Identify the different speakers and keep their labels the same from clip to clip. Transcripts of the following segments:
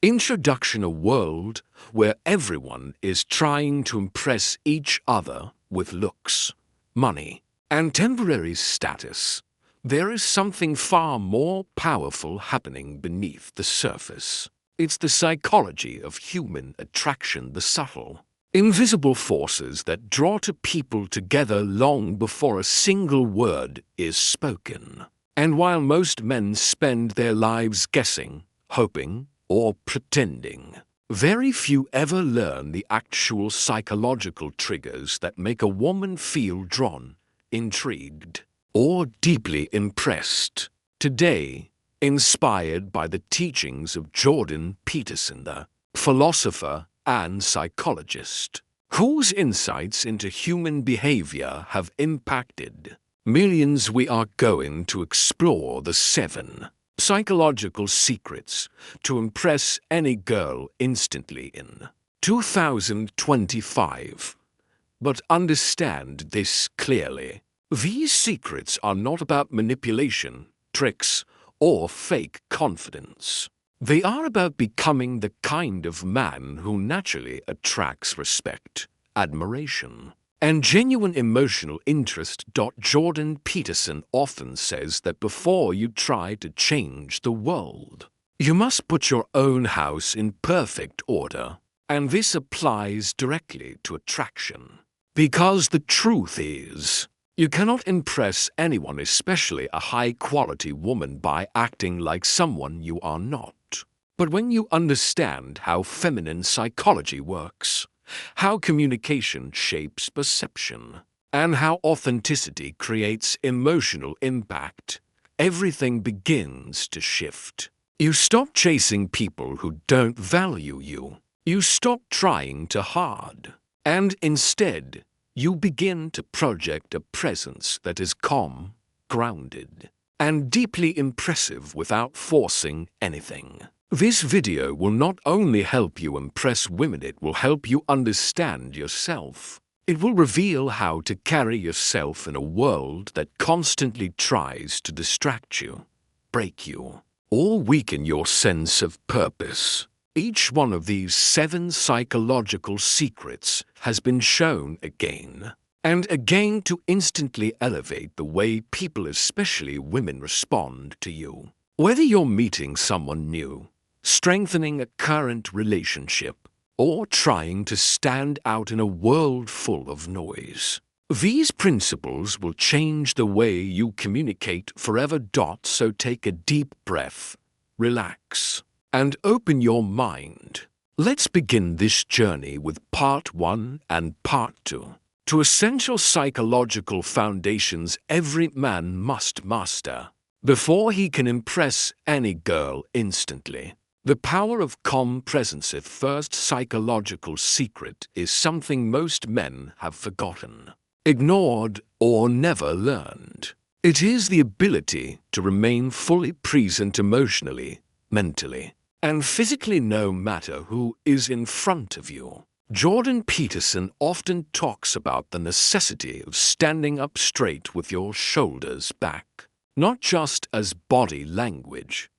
Speaker 1: Introduction: a world where everyone is trying to impress each other with looks, money, and temporary status. There is something far more powerful happening beneath the surface. It's the psychology of human attraction, the subtle, invisible forces that draw people together long before a single word is spoken. And while most men spend their lives guessing, hoping, or pretending, very few ever learn the actual psychological triggers that make a woman feel drawn, intrigued, or deeply impressed. Today, inspired by the teachings of Jordan Peterson, the philosopher and psychologist, whose insights into human behavior have impacted millions, we are going to explore the 7 psychological secrets to impress any girl instantly in 2025. But understand this clearly. These secrets are not about manipulation, tricks, or fake confidence. They are about becoming the kind of man who naturally attracts respect, admiration, and genuine emotional interest. Jordan Peterson often says that before you try to change the world, you must put your own house in perfect order. And this applies directly to attraction. Because the truth is, you cannot impress anyone, especially a high-quality woman, by acting like someone you are not. But when you understand how feminine psychology works, how communication shapes perception, and how authenticity creates emotional impact, everything begins to shift. You stop chasing people who don't value you. You stop trying too hard. And instead, you begin to project a presence that is calm, grounded, and deeply impressive without forcing anything. This video will not only help you impress women, it will help you understand yourself. It will reveal how to carry yourself in a world that constantly tries to distract you, break you, or weaken your sense of purpose. Each one of these 7 psychological secrets has been shown again and again to instantly elevate the way people, especially women, respond to you. Whether you're meeting someone new, strengthening a current relationship, or trying to stand out in a world full of noise, these principles will change the way you communicate forever. So take a deep breath, relax, and open your mind. Let's begin this journey with part 1 and part 2. 2 essential psychological foundations every man must master before he can impress any girl instantly. The power of calm presence. The first psychological secret is something most men have forgotten, ignored, or never learned. It is the ability to remain fully present emotionally, mentally, and physically, no matter who is in front of you. Jordan Peterson often talks about the necessity of standing up straight with your shoulders back, not just as body language,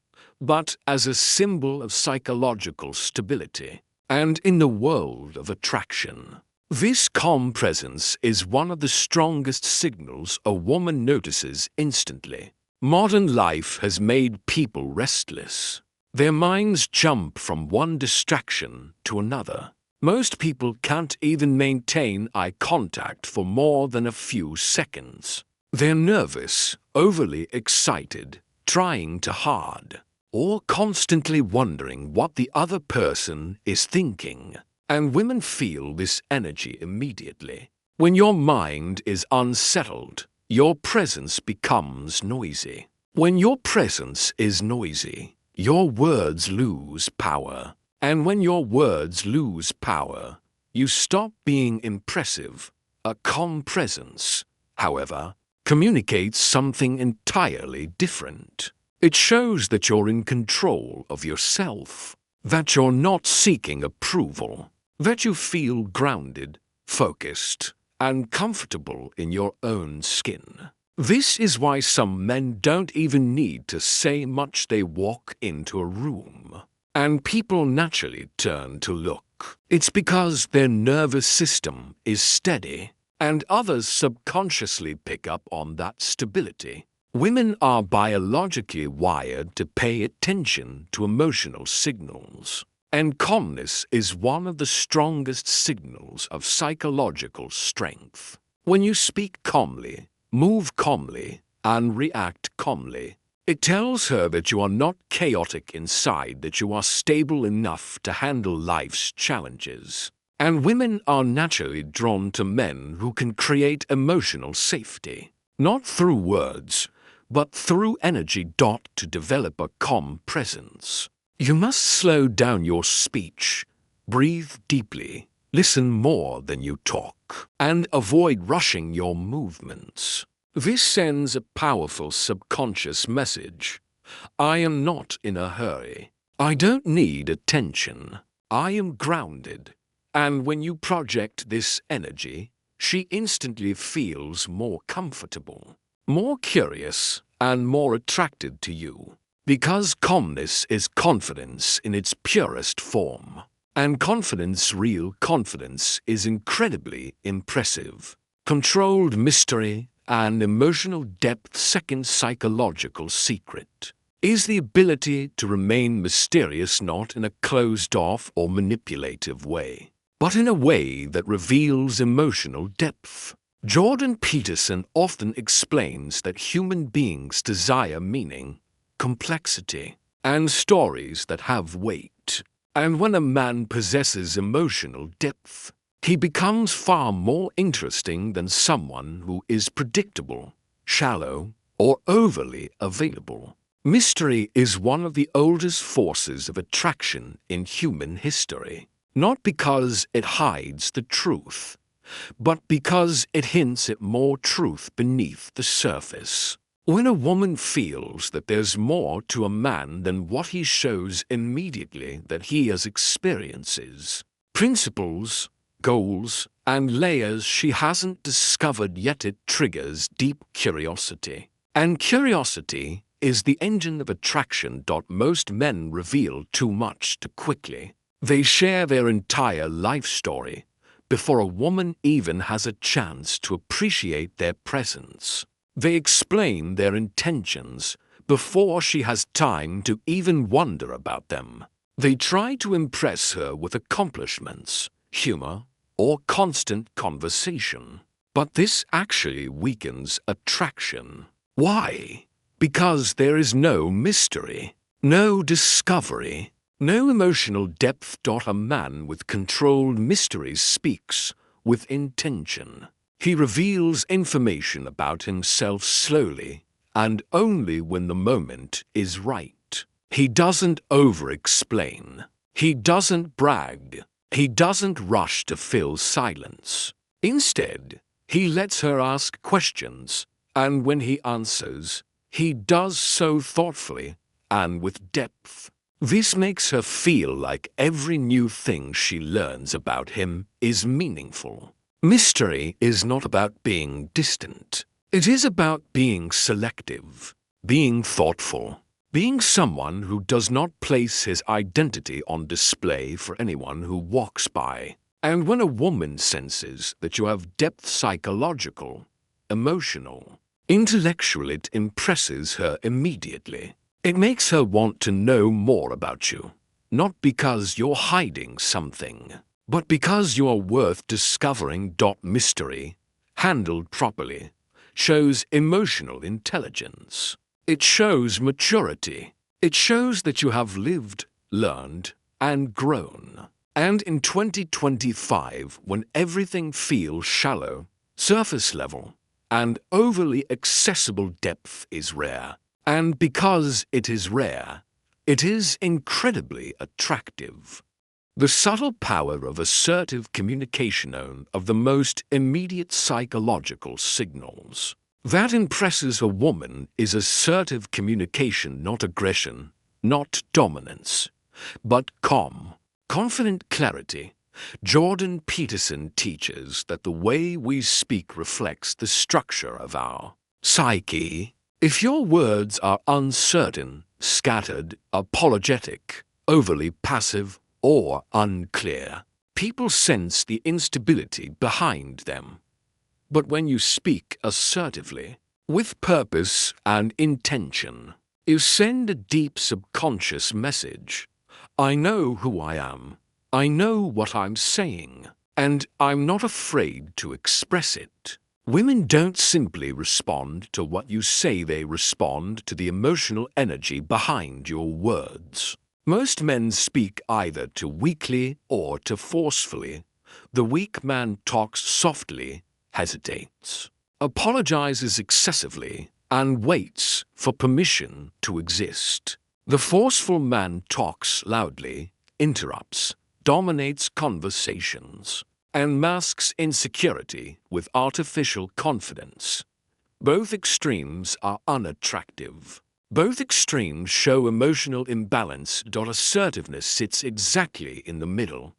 Speaker 1: but as a symbol of psychological stability. And in the world of attraction, this calm presence is one of the strongest signals a woman notices instantly. Modern life has made people restless. Their minds jump from one distraction to another. Most people can't even maintain eye contact for more than a few seconds. They're nervous, overly excited, trying too hard, or constantly wondering what the other person is thinking. And women feel this energy immediately. When your mind is unsettled, your presence becomes noisy. When your presence is noisy, your words lose power. And when your words lose power, you stop being impressive. A calm presence, however, communicates something entirely different. It shows that you're in control of yourself, that you're not seeking approval, that you feel grounded, focused, and comfortable in your own skin. This is why some men don't even need to say much. They walk into a room, and people naturally turn to look. It's because their nervous system is steady, and others subconsciously pick up on that stability. Women are biologically wired to pay attention to emotional signals, and calmness is one of the strongest signals of psychological strength. When you speak calmly, move calmly, and react calmly, it tells her that you are not chaotic inside, that you are stable enough to handle life's challenges. And women are naturally drawn to men who can create emotional safety, not through words, but through energy. To develop a calm presence, you must slow down your speech, breathe deeply, listen more than you talk, and avoid rushing your movements. This sends a powerful subconscious message. I am not in a hurry. I don't need attention. I am grounded. And when you project this energy, she instantly feels more comfortable, more curious, and more attracted to you. Because calmness is confidence in its purest form. And confidence, real confidence, is incredibly impressive. Controlled mystery and emotional depth. Second psychological secret is the ability to remain mysterious, not in a closed-off or manipulative way, but in a way that reveals emotional depth. Jordan Peterson often explains that human beings desire meaning, complexity, and stories that have weight. And when a man possesses emotional depth, he becomes far more interesting than someone who is predictable, shallow, or overly available. Mystery is one of the oldest forces of attraction in human history, not because it hides the truth, but because it hints at more truth beneath the surface. When a woman feels that there's more to a man than what he shows immediately, that he has experiences, principles, goals, and layers she hasn't discovered yet, it triggers deep curiosity. And curiosity is the engine of attraction. Most men reveal too much too quickly. They share their entire life story before a woman even has a chance to appreciate their presence. They explain their intentions before she has time to even wonder about them. They try to impress her with accomplishments, humor, or constant conversation. But this actually weakens attraction. Why? Because there is no mystery, no discovery, no emotional depth. A man with controlled mysteries speaks with intention. He reveals information about himself slowly and only when the moment is right. He doesn't over-explain. He doesn't brag. He doesn't rush to fill silence. Instead, he lets her ask questions, and when he answers, he does so thoughtfully and with depth. This makes her feel like every new thing she learns about him is meaningful. Mystery is not about being distant. It is about being selective, being thoughtful, being someone who does not place his identity on display for anyone who walks by. And when a woman senses that you have depth, psychological, emotional, intellectual, it impresses her immediately. It makes her want to know more about you, not because you're hiding something, but because you are worth discovering. Mystery, handled properly, shows emotional intelligence. It shows maturity. It shows that you have lived, learned, and grown. And in 2025, when everything feels shallow, surface level, and overly accessible, depth is rare. And because it is rare, it is incredibly attractive. The subtle power of assertive communication, of the most immediate psychological signals that impresses a woman, is assertive communication, not aggression, not dominance, but calm, confident clarity. Jordan Peterson teaches that the way we speak reflects the structure of our psyche. If your words are uncertain, scattered, apologetic, overly passive, or unclear. People sense the instability behind them. But when you speak assertively, with purpose and intention, you send a deep subconscious message. I know who I am. I know what I'm saying, and I'm not afraid to express it. Women don't simply respond to what you say, they respond to the emotional energy behind your words. Most men speak either too weakly or too forcefully. The weak man talks softly, hesitates, apologizes excessively, and waits for permission to exist. The forceful man talks loudly, interrupts, dominates conversations, and masks insecurity with artificial confidence. Both extremes are unattractive. Both extremes show emotional imbalance. Assertiveness sits exactly in the middle.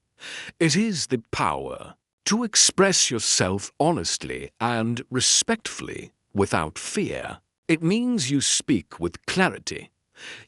Speaker 1: It is the power to express yourself honestly and respectfully without fear. It means you speak with clarity.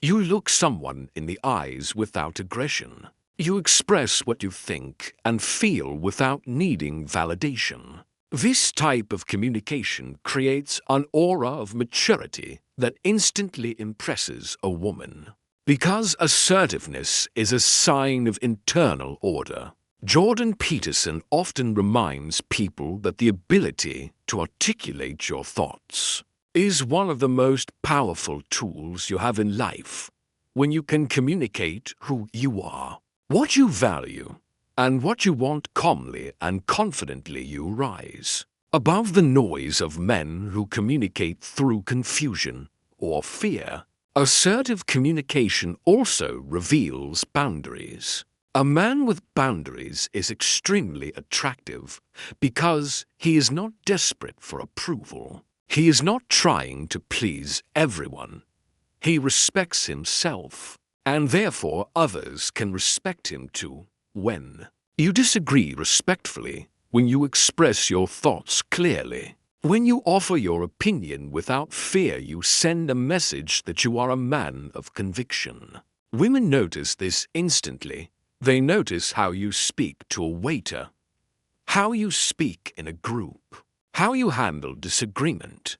Speaker 1: You look someone in the eyes without aggression. You express what you think and feel without needing validation. This type of communication creates an aura of maturity that instantly impresses a woman. Because assertiveness is a sign of internal order, Jordan Peterson often reminds people that the ability to articulate your thoughts is one of the most powerful tools you have in life. When you can communicate who you are, what you value, and what you want calmly and confidently, you rise above the noise of men who communicate through confusion or fear. Assertive communication also reveals boundaries. A man with boundaries is extremely attractive because he is not desperate for approval. He is not trying to please everyone. He respects himself, and therefore others can respect him too. When you disagree respectfully, when you express your thoughts clearly, when you offer your opinion without fear, you send a message that you are a man of conviction. Women notice this instantly. They notice how you speak to a waiter, how you speak in a group, how you handle disagreement,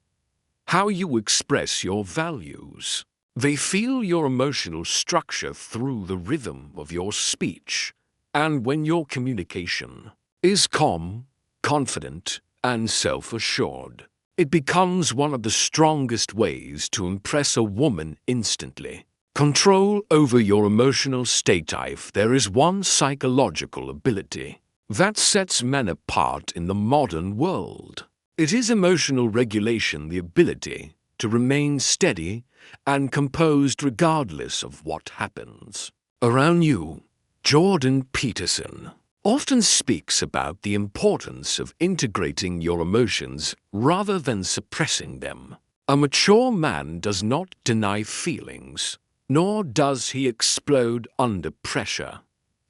Speaker 1: how you express your values. They feel your emotional structure through the rhythm of your speech. And when your communication is calm, confident, and self-assured, it becomes one of the strongest ways to impress a woman instantly. Control over your emotional state. If there is one psychological ability that sets men apart in the modern world, it is emotional regulation, the ability to remain steady and composed regardless of what happens around you. Jordan Peterson often speaks about the importance of integrating your emotions rather than suppressing them. A mature man does not deny feelings, nor does he explode under pressure.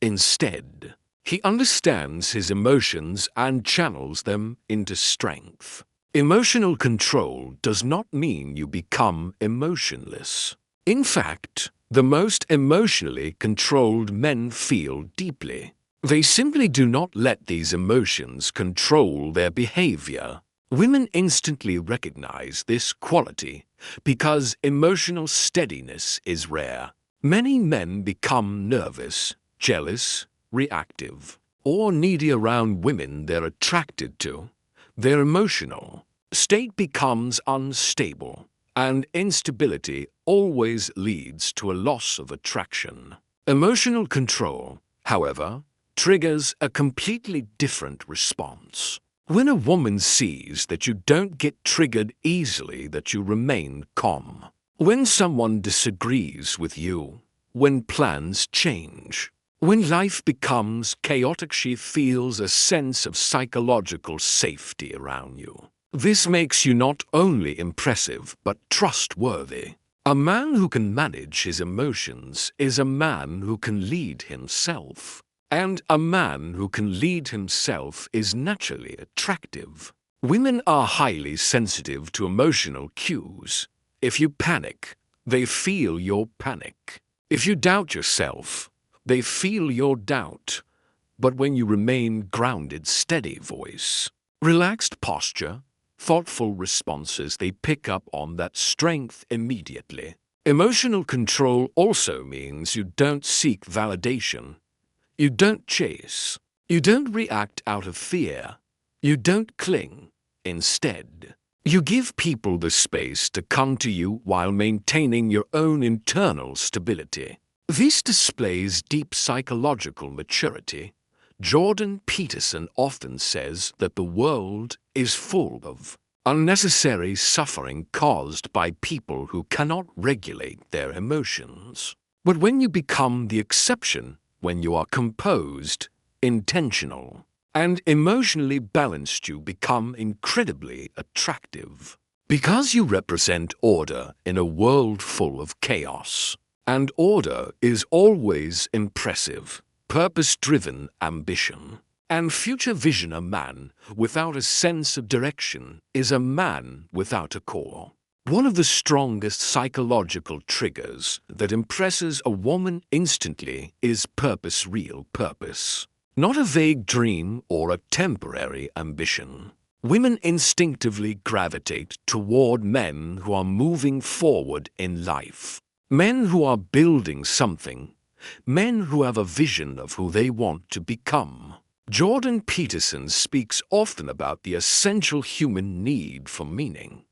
Speaker 1: Instead, he understands his emotions and channels them into strength. Emotional control does not mean you become emotionless. In fact, the most emotionally controlled men feel deeply. They simply do not let these emotions control their behavior. Women instantly recognize this quality because emotional steadiness is rare. Many men become nervous, jealous, reactive, or needy around women they're attracted to. Their emotional state becomes unstable, and instability always leads to a loss of attraction. Emotional control, however, triggers a completely different response. When a woman sees that you don't get triggered easily, that you remain calm, when someone disagrees with you, when plans change, when life becomes chaotic, she feels a sense of psychological safety around you. This makes you not only impressive but trustworthy. A man who can manage his emotions is a man who can lead himself. And a man who can lead himself is naturally attractive. Women are highly sensitive to emotional cues. If you panic, they feel your panic. If you doubt yourself, they feel your doubt. But when you remain grounded, steady voice, relaxed posture, thoughtful responses, they pick up on that strength immediately. Emotional control also means you don't seek validation. You don't chase. You don't react out of fear. You don't cling. Instead, you give people the space to come to you while maintaining your own internal stability. This displays deep psychological maturity. Jordan Peterson often says that the world is full of unnecessary suffering caused by people who cannot regulate their emotions. But when you become the exception, when you are composed, intentional, and emotionally balanced, you become incredibly attractive. Because you represent order in a world full of chaos. And order is always impressive, purpose-driven ambition. And future vision. A man without a sense of direction is a man without a core. One of the strongest psychological triggers that impresses a woman instantly is purpose, real purpose. Not a vague dream or a temporary ambition. Women instinctively gravitate toward men who are moving forward in life. Men who are building something. Men who have a vision of who they want to become. Jordan Peterson speaks often about the essential human need for meaning.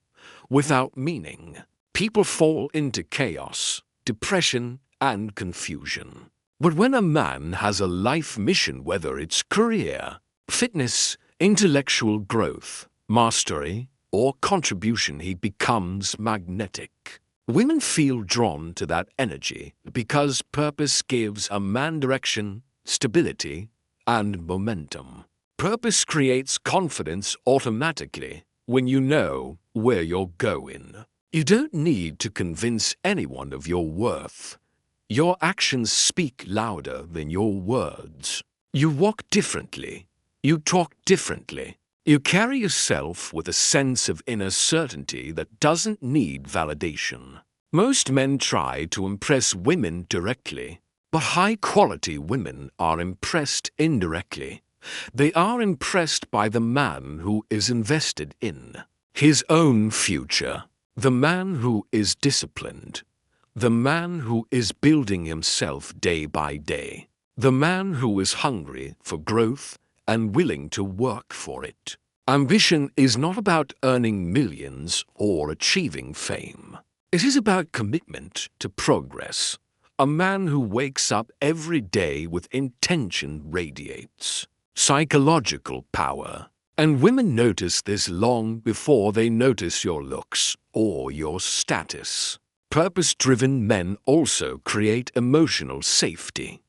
Speaker 1: Without meaning, people fall into chaos, depression, and confusion. But when a man has a life mission, whether it's career, fitness, intellectual growth, mastery, or contribution, he becomes magnetic. Women feel drawn to that energy because purpose gives a man direction, stability, and momentum. Purpose creates confidence automatically when you know where you're going. You don't need to convince anyone of your worth. Your actions speak louder than your words. You walk differently. You talk differently. You carry yourself with a sense of inner certainty that doesn't need validation. Most men try to impress women directly, but high-quality women are impressed indirectly. They are impressed by the man who is invested in his own future, the man who is disciplined, the man who is building himself day by day, the man who is hungry for growth and willing to work for it. Ambition is not about earning millions or achieving fame. It is about commitment to progress. A man who wakes up every day with intention radiates psychological power. And women notice this long before they notice your looks or your status. Purpose-driven men also create emotional safety.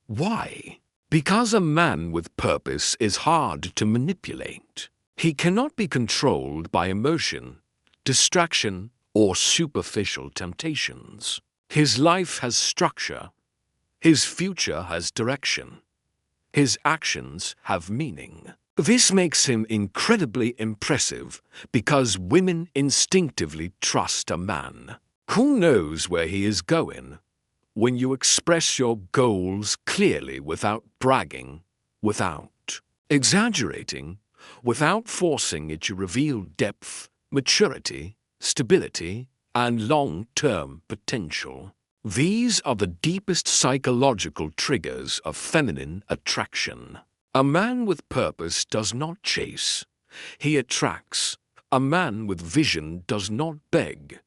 Speaker 1: Why? Because a man with purpose is hard to manipulate. He cannot be controlled by emotion, distraction, or superficial temptations. His life has structure. His future has direction. His actions have meaning. This makes him incredibly impressive because women instinctively trust a man who knows where he is going. When you express your goals clearly without bragging, without exaggerating, without forcing it, you reveal depth, maturity, stability, and long-term potential. These are the deepest psychological triggers of feminine attraction. A man with purpose does not chase. He attracts. A man with vision does not beg.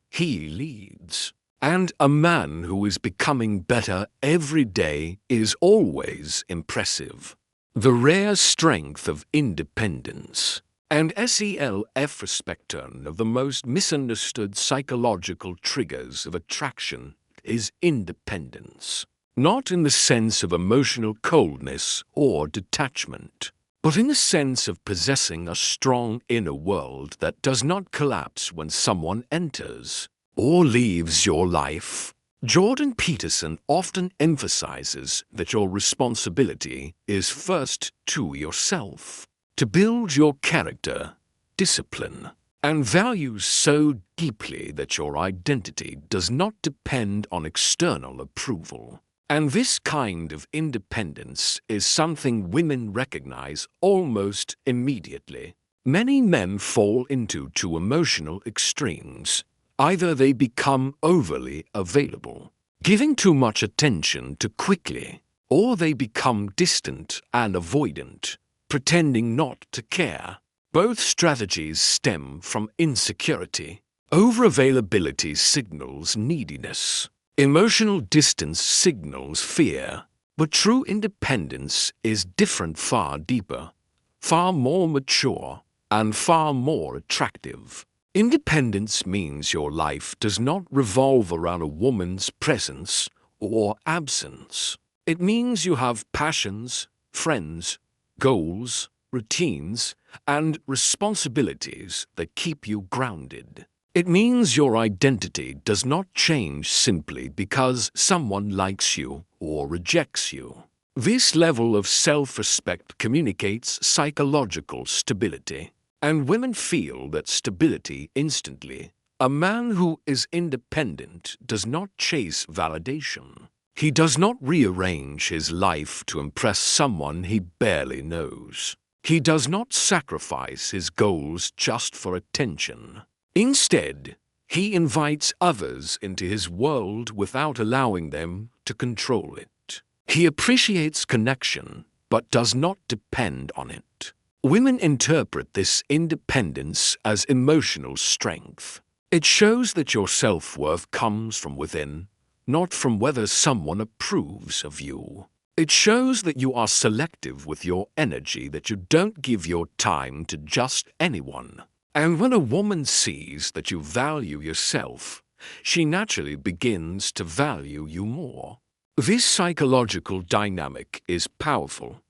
Speaker 1: He leads. And a man who is becoming better every day is always impressive. The rare strength of independence. And self-respect, of the most misunderstood psychological triggers of attraction is independence. Not in the sense of emotional coldness or detachment, but in the sense of possessing a strong inner world that does not collapse when someone enters or leaves your life. Jordan Peterson often emphasizes that your responsibility is first to yourself. To build your character, discipline, and values so deeply that your identity does not depend on external approval. And this kind of independence is something women recognize almost immediately. Many men fall into two emotional extremes. Either they become overly available, giving too much attention too quickly, or they become distant and avoidant, pretending not to care. Both strategies stem from insecurity. Overavailability signals neediness. Emotional distance signals fear. But true independence is different, far deeper, far more mature, and far more attractive. Independence means your life does not revolve around a woman's presence or absence. It means you have passions, friends, goals, routines, and responsibilities that keep you grounded. It means your identity does not change simply because someone likes you or rejects you. This level of self-respect communicates psychological stability, and women feel that stability instantly. A man who is independent does not chase validation. He does not rearrange his life to impress someone he barely knows. He does not sacrifice his goals just for attention. Instead, he invites others into his world without allowing them to control it. He appreciates connection, but does not depend on it. Women interpret this independence as emotional strength. It shows that your self-worth comes from within, not from whether someone approves of you. It shows that you are selective with your energy, that you don't give your time to just anyone. And when a woman sees that you value yourself, she naturally begins to value you more. This psychological dynamic is powerful.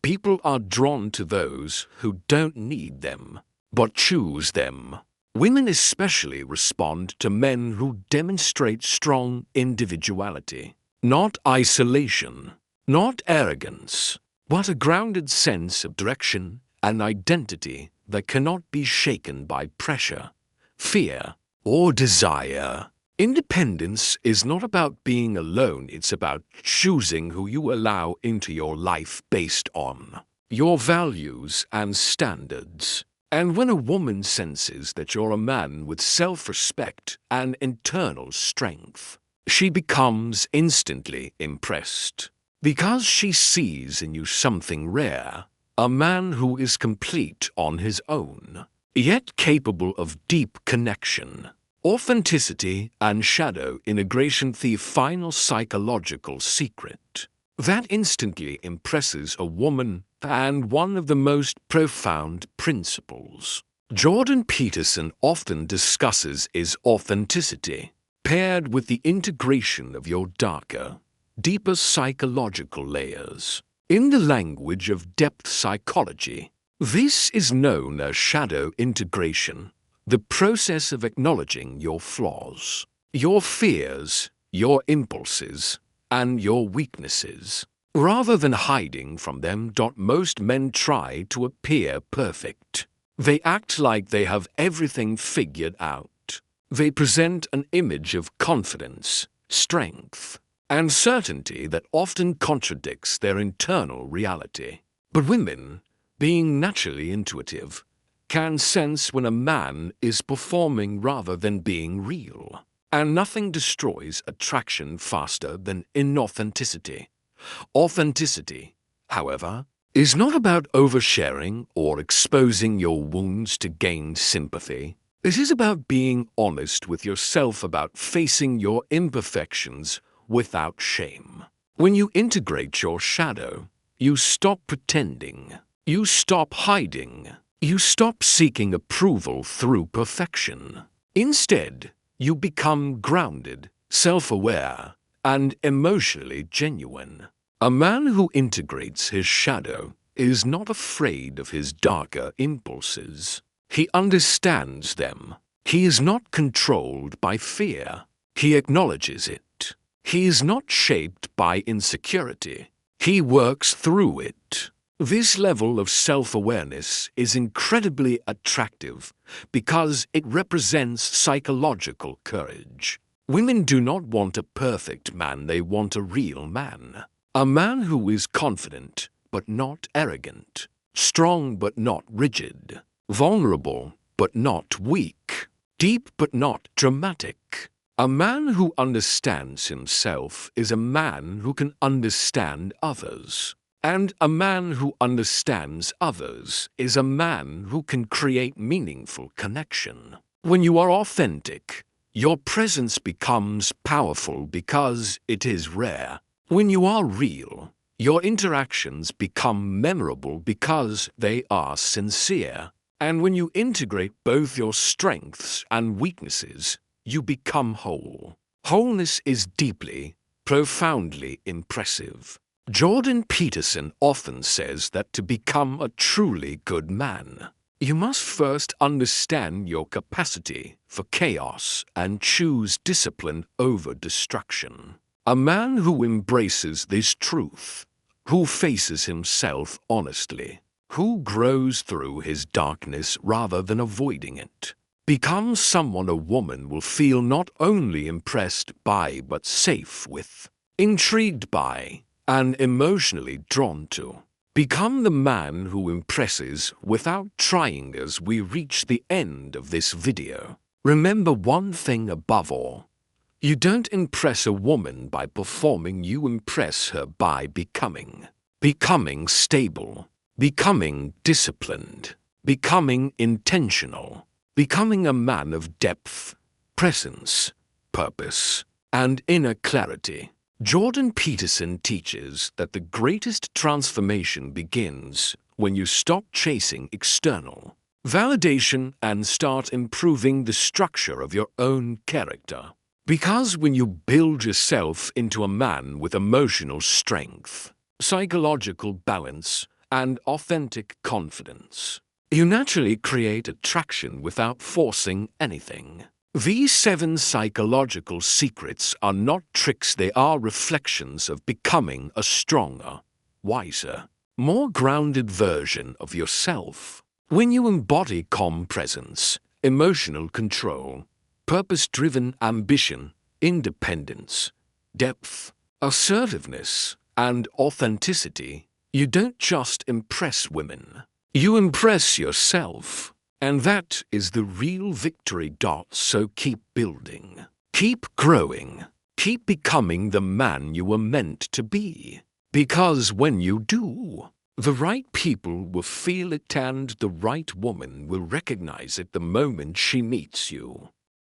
Speaker 1: People are drawn to those who don't need them, but choose them. Women especially respond to men who demonstrate strong individuality, not isolation, not arrogance, but a grounded sense of direction and identity that cannot be shaken by pressure, fear, or desire. Independence is not about being alone, it's about choosing who you allow into your life based on your values and standards. And when a woman senses that you're a man with self-respect and internal strength, she becomes instantly impressed, because she sees in you something rare, a man who is complete on his own, yet capable of deep connection. Authenticity and shadow integration, the final psychological secret that instantly impresses a woman, and one of the most profound principles Jordan Peterson often discusses is authenticity, paired with the integration of your darker, deeper psychological layers. In the language of depth psychology, this is known as shadow integration, the process of acknowledging your flaws, your fears, your impulses, and your weaknesses, rather than hiding from them. Most men try to appear perfect. They act like they have everything figured out. They present an image of confidence, strength, and certainty that often contradicts their internal reality. But women, being naturally intuitive, can sense when a man is performing rather than being real. And nothing destroys attraction faster than inauthenticity. Authenticity, however, is not about oversharing or exposing your wounds to gain sympathy. It is about being honest with yourself, about facing your imperfections without shame. When you integrate your shadow, you stop pretending. You stop hiding. You stop seeking approval through perfection. Instead, you become grounded, self-aware, and emotionally genuine. A man who integrates his shadow is not afraid of his darker impulses. He understands them. He is not controlled by fear. He acknowledges it. He is not shaped by insecurity. He works through it. This level of self-awareness is incredibly attractive because it represents psychological courage. Women do not want a perfect man, they want a real man. A man who is confident but not arrogant, strong but not rigid, vulnerable but not weak, deep but not dramatic. A man who understands himself is a man who can understand others. And a man who understands others is a man who can create meaningful connection. When you are authentic, your presence becomes powerful because it is rare. When you are real, your interactions become memorable because they are sincere. And when you integrate both your strengths and weaknesses, you become whole. Wholeness is deeply, profoundly impressive. Jordan Peterson often says that to become a truly good man, you must first understand your capacity for chaos and choose discipline over destruction. A man who embraces this truth, who faces himself honestly, who grows through his darkness rather than avoiding it, becomes someone a woman will feel not only impressed by but safe with, intrigued by, and emotionally drawn to. Become the man who impresses without trying as we reach the end of this video. Remember one thing above all. You don't impress a woman by performing, you impress her by becoming. Becoming stable. Becoming disciplined. Becoming intentional. Becoming a man of depth, presence, purpose, and inner clarity. Jordan Peterson teaches that the greatest transformation begins when you stop chasing external validation and start improving the structure of your own character. Because when you build yourself into a man with emotional strength, psychological balance, and authentic confidence, you naturally create attraction without forcing anything. These 7 psychological secrets are not tricks, they are reflections of becoming a stronger, wiser, more grounded version of yourself. When you embody calm presence, emotional control, purpose-driven ambition, independence, depth, assertiveness, and authenticity, you don't just impress women, you impress yourself. And that is the real victory. So keep building, keep growing, keep becoming the man you were meant to be. Because when you do, the right people will feel it and the right woman will recognize it the moment she meets you.